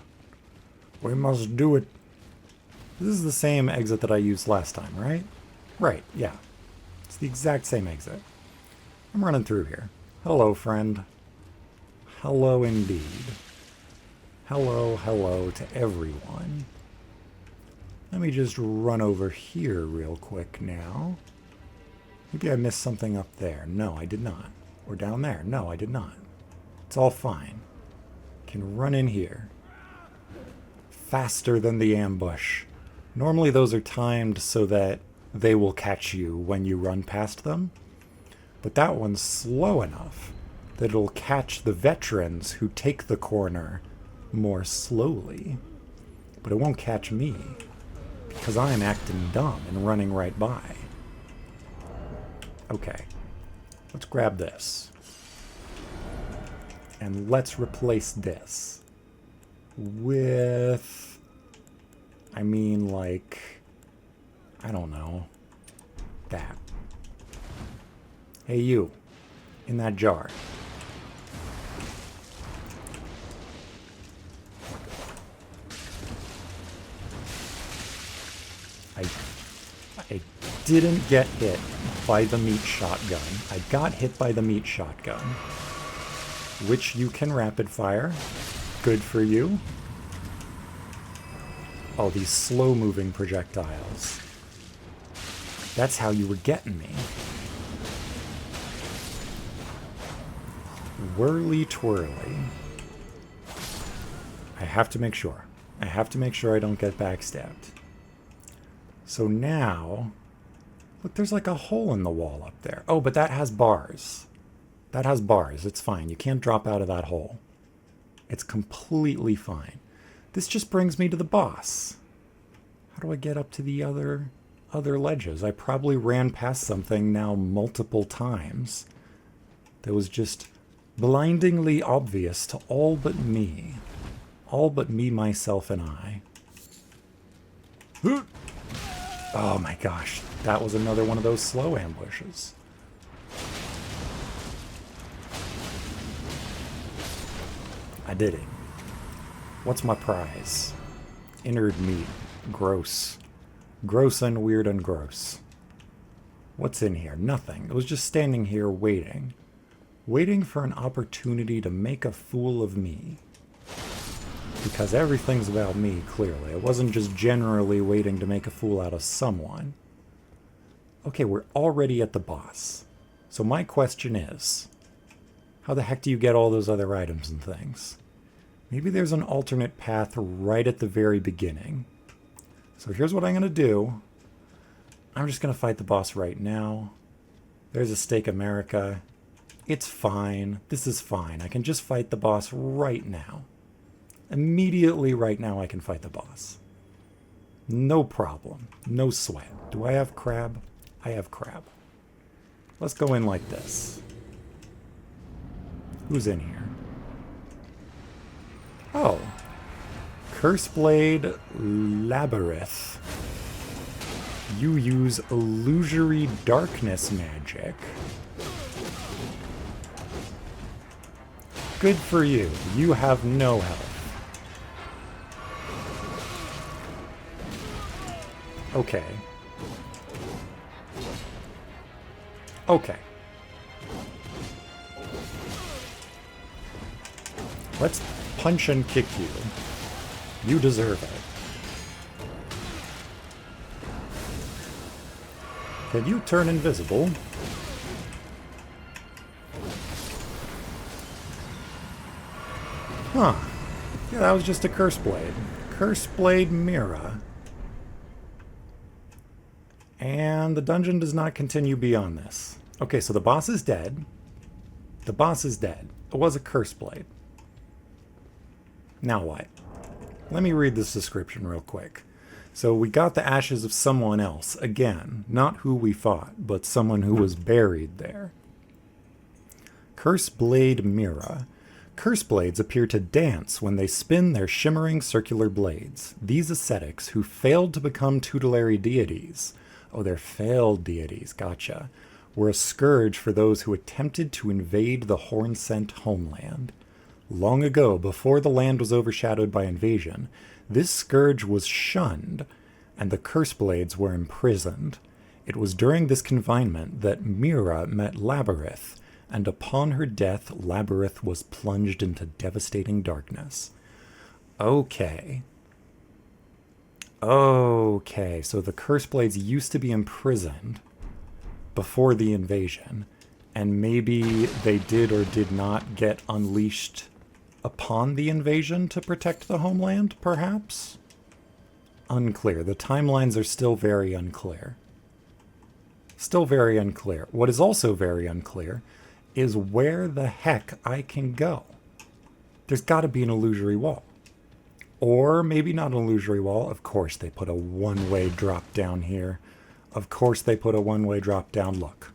We must do it. This is the same exit that I used last time, right? Right, yeah. It's the exact same exit. I'm running through here. Hello, friend. Hello indeed. Hello to everyone. Let me just run over here real quick now. Maybe I missed something up there. No, I did not. Or down there. No, I did not. It's all fine. Can run in here. Faster than the ambush. Normally those are timed so that they will catch you when you run past them. But that one's slow enough that it'll catch the veterans who take the corner more slowly. But it won't catch me. Because I'm acting dumb and running right by. Okay. Let's grab this. And let's replace this with, I don't know, that. Hey you, in that jar. I didn't get hit by the meat shotgun. I got hit by the meat shotgun. Which you can rapid fire. Good for you. Oh, these slow-moving projectiles. That's how you were getting me. Whirly-twirly. I have to make sure. I have to make sure I don't get backstabbed. So now... Look, there's like a hole in the wall up there. Oh, but that has bars. That has bars. It's fine. You can't drop out of that hole. It's completely fine. This just brings me to the boss. How do I get up to the other other ledges. I probably ran past something now multiple times that was just blindingly obvious to all but me. All but me, myself, and I. Oh my gosh, that was another one of those slow ambushes. I did it. What's my prize? Innard meat. Gross. Gross and weird and gross. What's in here? Nothing. It was just standing here waiting. Waiting for an opportunity to make a fool of me. Because everything's about me, clearly. It wasn't just generally waiting to make a fool out of someone. Okay, we're already at the boss. So my question is, how the heck do you get all those other items and things? Maybe there's an alternate path right at the very beginning. So here's what I'm going to do. I'm just going to fight the boss right now. There's a Steak America. It's fine. This is fine. I can just fight the boss right now. Immediately right now I can fight the boss. No problem. No sweat. Do I have crab? I have crab. Let's go in like this. Who's in here? Oh. Curseblade Labyrinth. You use illusory darkness magic. Good for you. You have no health. Okay. Okay. Let's punch and kick you. You deserve it. Can you turn invisible? Huh. Yeah, that was just a curse blade. Curse blade Mira. And the dungeon does not continue beyond this. Okay, so the boss is dead. The boss is dead. It was a curse blade. Now what? Let me read this description real quick. So we got the ashes of someone else. Again, not who we fought, but someone who was buried there. Curse blade Mira. Curse blades appear to dance when they spin their shimmering circular blades. These ascetics who failed to become tutelary deities, oh, they're failed deities, gotcha, were a scourge for those who attempted to invade the Horn-sent homeland. Long ago, before the land was overshadowed by invasion, this scourge was shunned, and the curse blades were imprisoned. It was during this confinement that Mira met Labyrinth, and upon her death, Labyrinth was plunged into devastating darkness. Okay. Okay, so the curse blades used to be imprisoned before the invasion, and maybe they did or did not get unleashed upon the invasion to protect the homeland, perhaps? Unclear. The timelines are still very unclear. Still very unclear. What is also very unclear is where the heck I can go. There's got to be an illusory wall. Or maybe not an illusory wall. Of course they put a one-way drop down here. Of course they put a one-way drop down. Look.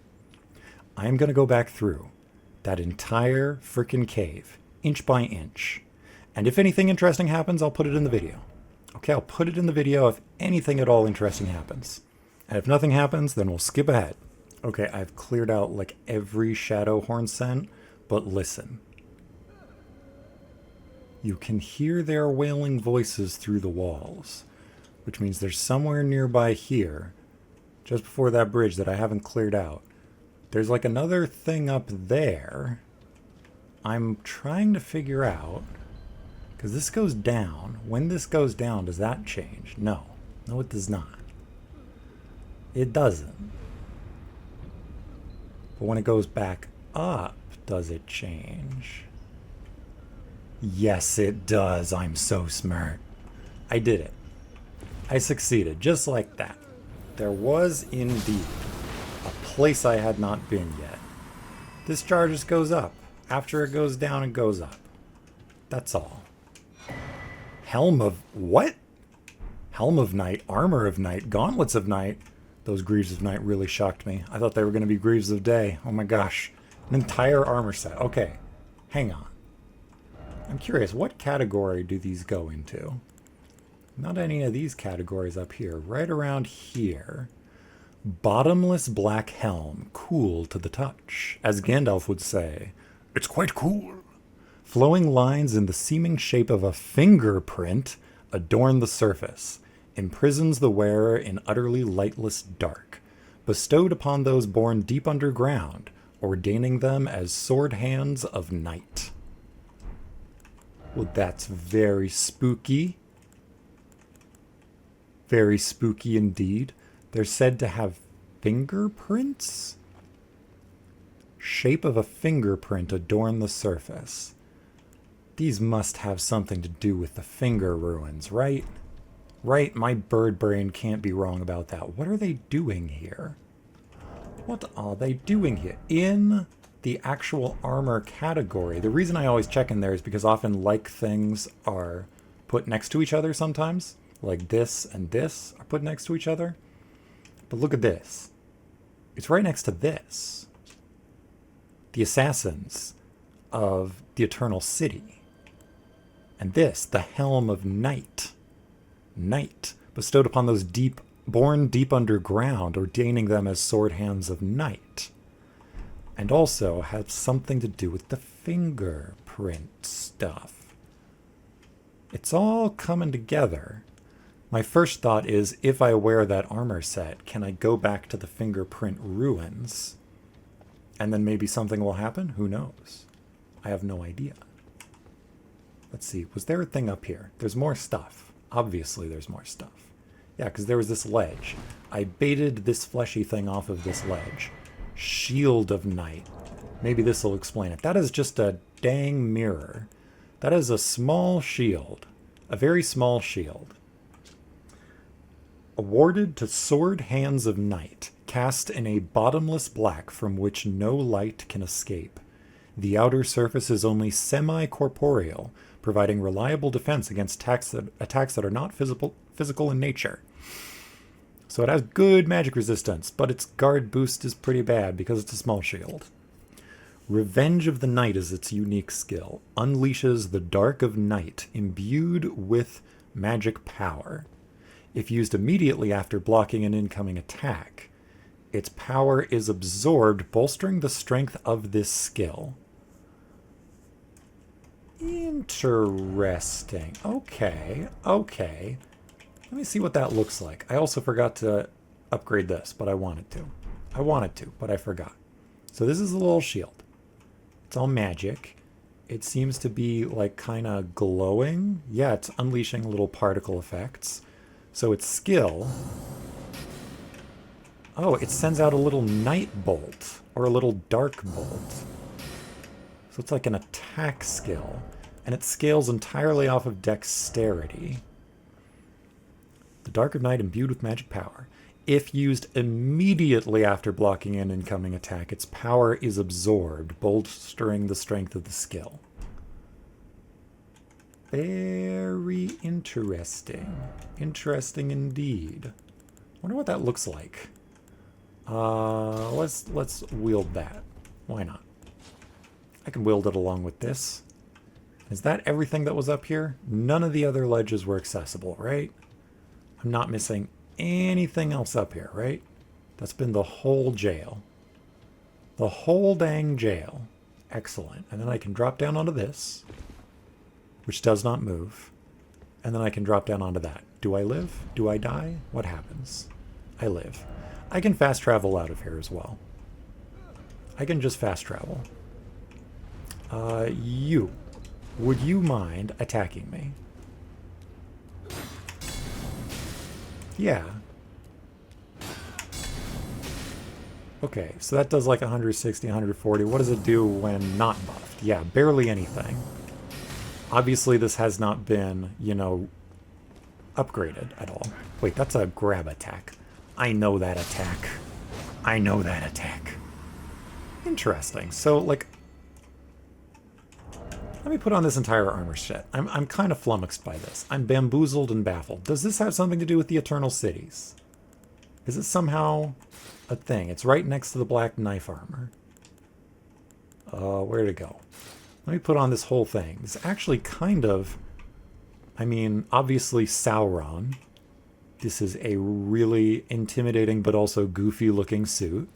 I'm going to go back through that entire frickin' cave, inch by inch. And if anything interesting happens, I'll put it in the video. Okay, I'll put it in the video if anything at all interesting happens. And if nothing happens, then we'll skip ahead. Okay, I've cleared out like every shadow horn scent, but listen. You can hear their wailing voices through the walls, which means there's somewhere nearby here, just before that bridge that I haven't cleared out. There's like another thing up there. I'm trying to figure out, because this goes down. When this goes down, does that change? No. No, it does not. It doesn't. But when it goes back up, does it change? Yes, it does. I'm so smart. I did it. I succeeded, just like that. There was indeed a place I had not been yet. This jar just goes up. After it goes down, it goes up. That's all. Helm of... what? Helm of Night, Armor of Night, Gauntlets of Night. Those Greaves of Night really shocked me. I thought they were going to be Greaves of Day. Oh my gosh. An entire armor set. Okay, hang on. I'm curious, what category do these go into? Not any of these categories up here. Right around here. Bottomless black helm, cool to the touch. As Gandalf would say, it's quite cool. Flowing lines in the seeming shape of a fingerprint adorn the surface, imprisons the wearer in utterly lightless dark, bestowed upon those born deep underground, ordaining them as sword hands of night. Well, that's very spooky. Very spooky indeed. They're said to have fingerprints? Shape of a fingerprint adorn the surface. These must have something to do with the finger ruins, right? Right, my bird brain can't be wrong about that. What are they doing here? What are they doing here? In the actual armor category, the reason I always check in there is because often like things are put next to each other sometimes. Like this and this are put next to each other. But look at this. It's right next to this. The assassins of the Eternal City. And this, the Helm of Night. Night, bestowed upon those born deep underground, ordaining them as sword hands of night. And also has something to do with the fingerprint stuff. It's all coming together. My first thought is, if I wear that armor set, can I go back to the fingerprint ruins? And then maybe something will happen? Who knows? I have no idea. Let's see, was there a thing up here? There's more stuff. Obviously there's more stuff. Yeah, because there was this ledge. I baited this fleshy thing off of this ledge. Shield of Night. Maybe this will explain it. That is just a dang mirror. That is a small shield. A very small shield. Awarded to sword hands of night, cast in a bottomless black from which no light can escape. The outer surface is only semi-corporeal, providing reliable defense against attacks that are not physical in nature. So it has good magic resistance, but its guard boost is pretty bad because it's a small shield. Revenge of the Night is its unique skill. Unleashes the dark of night, imbued with magic power. If used immediately after blocking an incoming attack, its power is absorbed, bolstering the strength of this skill. Interesting. Okay. Let me see what that looks like. I also forgot to upgrade this, but I wanted to. But I forgot. So this is a little shield. It's all magic. It seems to be like kind of glowing. Yeah, it's unleashing little particle effects. So its skill... Oh, it sends out a little night bolt, or a little dark bolt. So it's like an attack skill, and it scales entirely off of dexterity. The Dark of Night imbued with magic power. If used immediately after blocking an incoming attack, its power is absorbed, bolstering the strength of the skill. Very interesting. Interesting indeed. Wonder what that looks like. Let's wield that. Why not? I can wield it along with this. Is that everything that was up here? None of the other ledges were accessible, right? I'm not missing anything else up here, right? That's been the whole jail. The whole dang jail. Excellent. And then I can drop down onto this, which does not move. And then I can drop down onto that. Do I live? Do I die? What happens? I live. I can fast travel out of here as well. I can just fast travel. You. Would you mind attacking me? Yeah. Okay, so that does like 160, 140. What does it do when not buffed? Yeah, barely anything. Obviously, this has not been, you know, upgraded at all. Wait, that's a grab attack. I know that attack. I know that attack. Interesting. So, like, let me put on this entire armor set. I'm kind of flummoxed by this. I'm bamboozled and baffled. Does this have something to do with the Eternal Cities? Is it somehow a thing? It's right next to the black knife armor. Where'd it go? Let me put on this whole thing. It's actually kind of... I mean, obviously Sauron. This is a really intimidating but also goofy looking suit.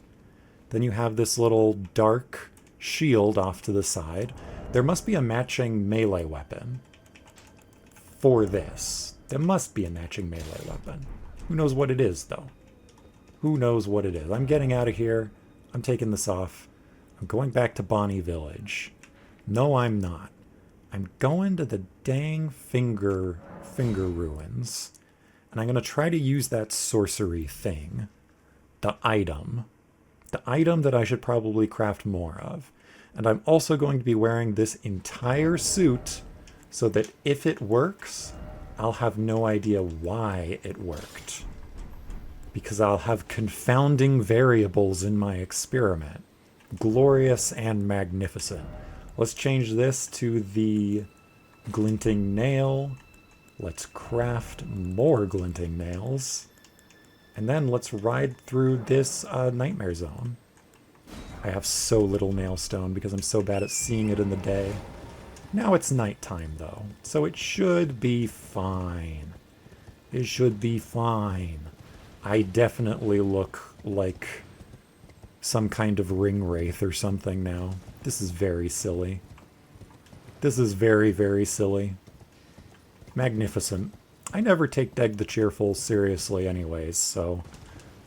Then you have this little dark shield off to the side. There must be a matching melee weapon for this. There must be a matching melee weapon. Who knows what it is, though? Who knows what it is? I'm getting out of here. I'm taking this off. I'm going back to Bonny Village. No, I'm not. I'm going to the dang finger ruins. And I'm going to try to use that sorcery thing. The item. The item that I should probably craft more of. And I'm also going to be wearing this entire suit so that if it works, I'll have no idea why it worked. Because I'll have confounding variables in my experiment. Glorious and magnificent. Let's change this to the glinting nail. Let's craft more glinting nails. And then let's ride through this nightmare zone. I have so little nail stone because I'm so bad at seeing it in the day. Now it's nighttime though, so it should be fine. It should be fine. I definitely look like some kind of ring wraith or something now. This is very silly. This is very, very silly. Magnificent. I never take Deg the Cheerful seriously anyways, so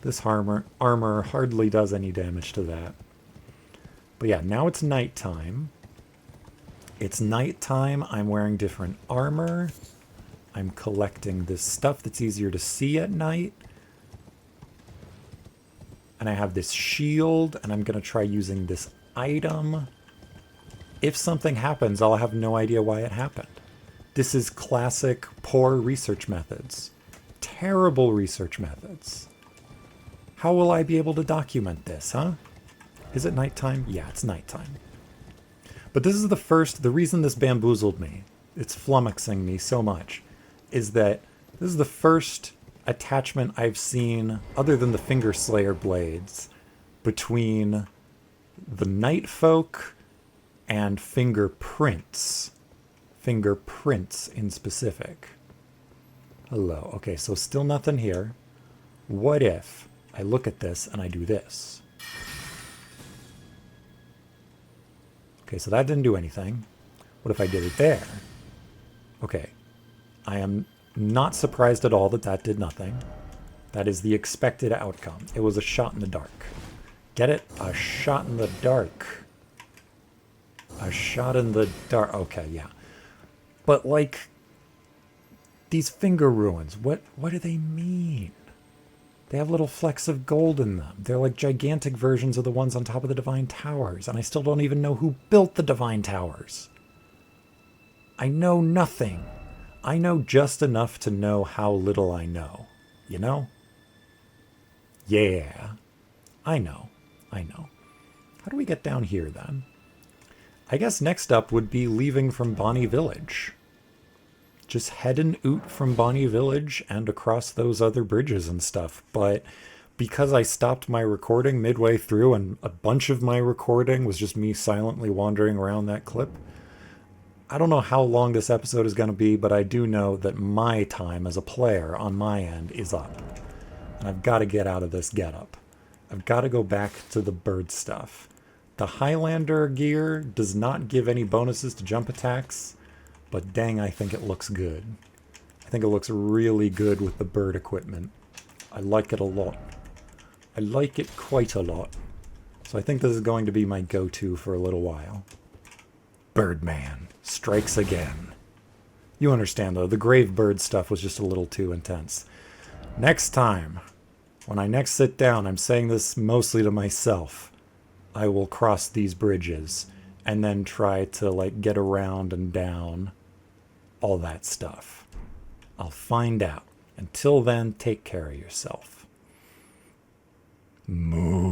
this armor hardly does any damage to that. But yeah, now it's nighttime. It's nighttime. I'm wearing different armor. I'm collecting this stuff that's easier to see at night. And I have this shield, and I'm going to try using this item. If something happens, I'll have no idea why it happened. This is classic poor research methods. Terrible research methods. How will I be able to document this, huh? Is it nighttime? Yeah, it's nighttime. But this is the reason this bamboozled me, it's flummoxing me so much, is that this is the first attachment I've seen, other than the Finger Slayer blades, between the Night Folk and fingerprints. Fingerprints in specific. Hello. Okay, so still nothing here. What if I look at this and I do this? Okay, so that didn't do anything. What if I did it there? Okay. I am not surprised at all that that did nothing. That is the expected outcome. It was a shot in the dark. Get it? A shot in the dark. A shot in the dark. Okay, yeah. But, like, these finger ruins, what do they mean? They have little flecks of gold in them. They're like gigantic versions of the ones on top of the Divine Towers, and I still don't even know who built the Divine Towers. I know nothing. I know just enough to know how little I know. You know? Yeah. I know. How do we get down here, then? I guess next up would be leaving from Bonny Village. Just heading out from Bonny Village and across those other bridges and stuff. But because I stopped my recording midway through and a bunch of my recording was just me silently wandering around that clip, I don't know how long this episode is going to be, but I do know that my time as a player on my end is up. And I've got to get out of this getup. I've got to go back to the bird stuff. The Highlander gear does not give any bonuses to jump attacks, but dang, I think it looks good. I think it looks really good with the bird equipment. I like it a lot. I like it quite a lot. So I think this is going to be my go-to for a little while. Birdman strikes again. You understand, though, the grave bird stuff was just a little too intense. Next time, when I next sit down, I'm saying this mostly to myself, I will cross these bridges and then try to, like, get around and down. All that stuff. I'll find out. Until then, take care of yourself. Moo.